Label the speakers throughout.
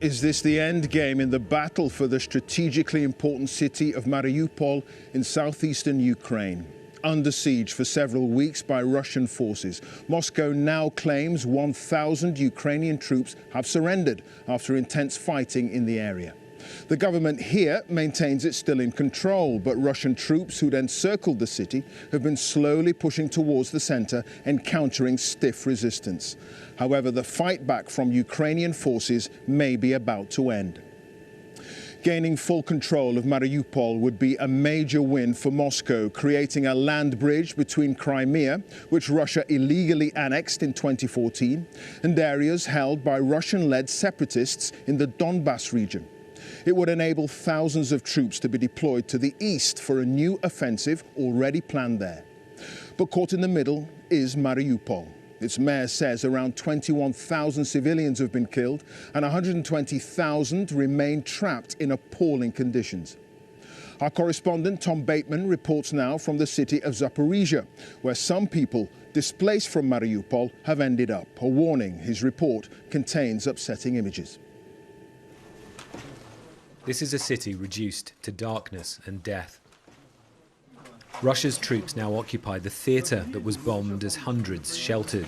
Speaker 1: Is this the end game in the battle for the strategically important city of Mariupol in southeastern Ukraine? Under siege for several weeks by Russian forces, Moscow now claims 1,000 Ukrainian troops have surrendered after intense fighting in the area. The government here maintains it's still in control, but Russian troops who'd encircled the city have been slowly pushing towards the center, encountering stiff resistance. However, the fight back from Ukrainian forces may be about to end. Gaining full control of Mariupol would be a major win for Moscow, creating a land bridge between Crimea, which Russia illegally annexed in 2014, and areas held by Russian-led separatists in the Donbas region. It would enable thousands of troops to be deployed to the east for a new offensive already planned there. But caught in the middle is Mariupol. Its mayor says around 21,000 civilians have been killed and 120,000 remain trapped in appalling conditions. Our correspondent Tom Bateman reports now from the city of Zaporizhia, where some people displaced from Mariupol have ended up. A warning, his report contains upsetting images.
Speaker 2: This is a city reduced to darkness and death. Russia's troops now occupy the theatre that was bombed as hundreds sheltered.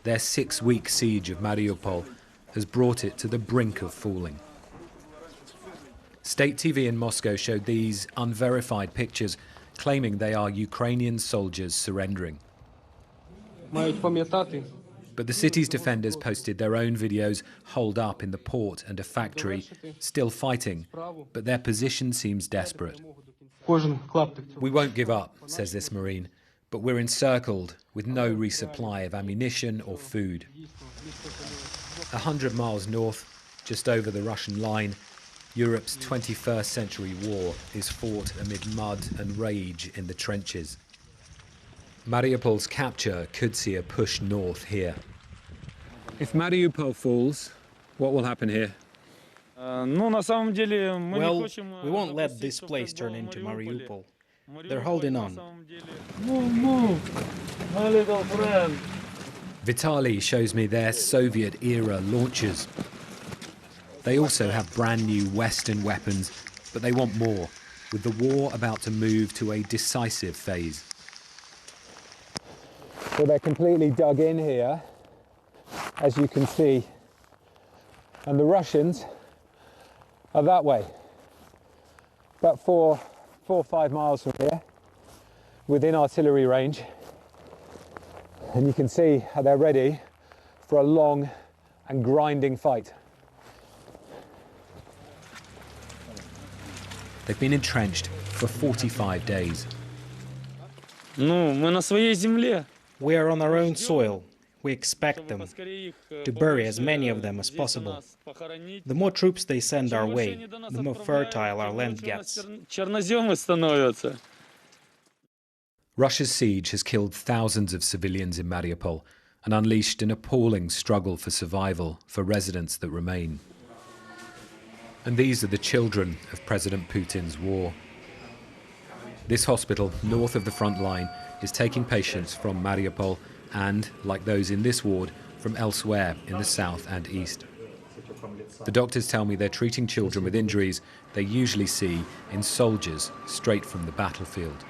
Speaker 2: Their 6-week siege of Mariupol has brought it to the brink of falling. State TV in Moscow showed these unverified pictures, claiming they are Ukrainian soldiers surrendering. But the city's defenders posted their own videos holed up in the port and a factory, still fighting, but their position seems desperate. We won't give up, says this Marine, but we're encircled with no resupply of ammunition or food. 100 miles north, just over the Russian line, Europe's 21st century war is fought amid mud and rage in the trenches. Mariupol's capture could see a push north here. If Mariupol falls, what will happen here?
Speaker 3: Well, we won't let this place turn into Mariupol. They're holding on.
Speaker 4: My little friend.
Speaker 2: Vitaly shows me their Soviet-era launchers. They also have brand new Western weapons, but they want more, with the war about to move to a decisive phase.
Speaker 5: So they're completely dug in here, as you can see, and the Russians are that way, about 4 or 5 miles from here, within artillery range, and you can see how they're ready for a long and grinding fight.
Speaker 2: They've been entrenched for 45 days.
Speaker 3: We are on our own soil. We expect them to bury as many of them as possible. The more troops they send our way, the more fertile our land gets.
Speaker 2: Russia's siege has killed thousands of civilians in Mariupol and unleashed an appalling struggle for survival for residents that remain. And these are the children of President Putin's war. This hospital, north of the front line, is taking patients from Mariupol and, like those in this ward, from elsewhere in the south and east. The doctors tell me they're treating children with injuries they usually see in soldiers straight from the battlefield.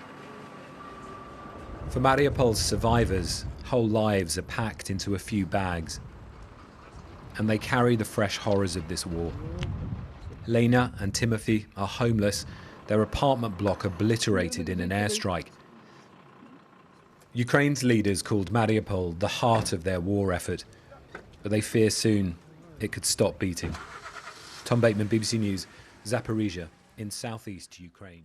Speaker 2: For Mariupol's survivors, whole lives are packed into a few bags, and they carry the fresh horrors of this war. Lena and Timothy are homeless, their apartment block obliterated in an airstrike. Ukraine's leaders called Mariupol the heart of their war effort, but they fear soon it could stop beating. Tom Bateman, BBC News, Zaporizhia in southeast Ukraine.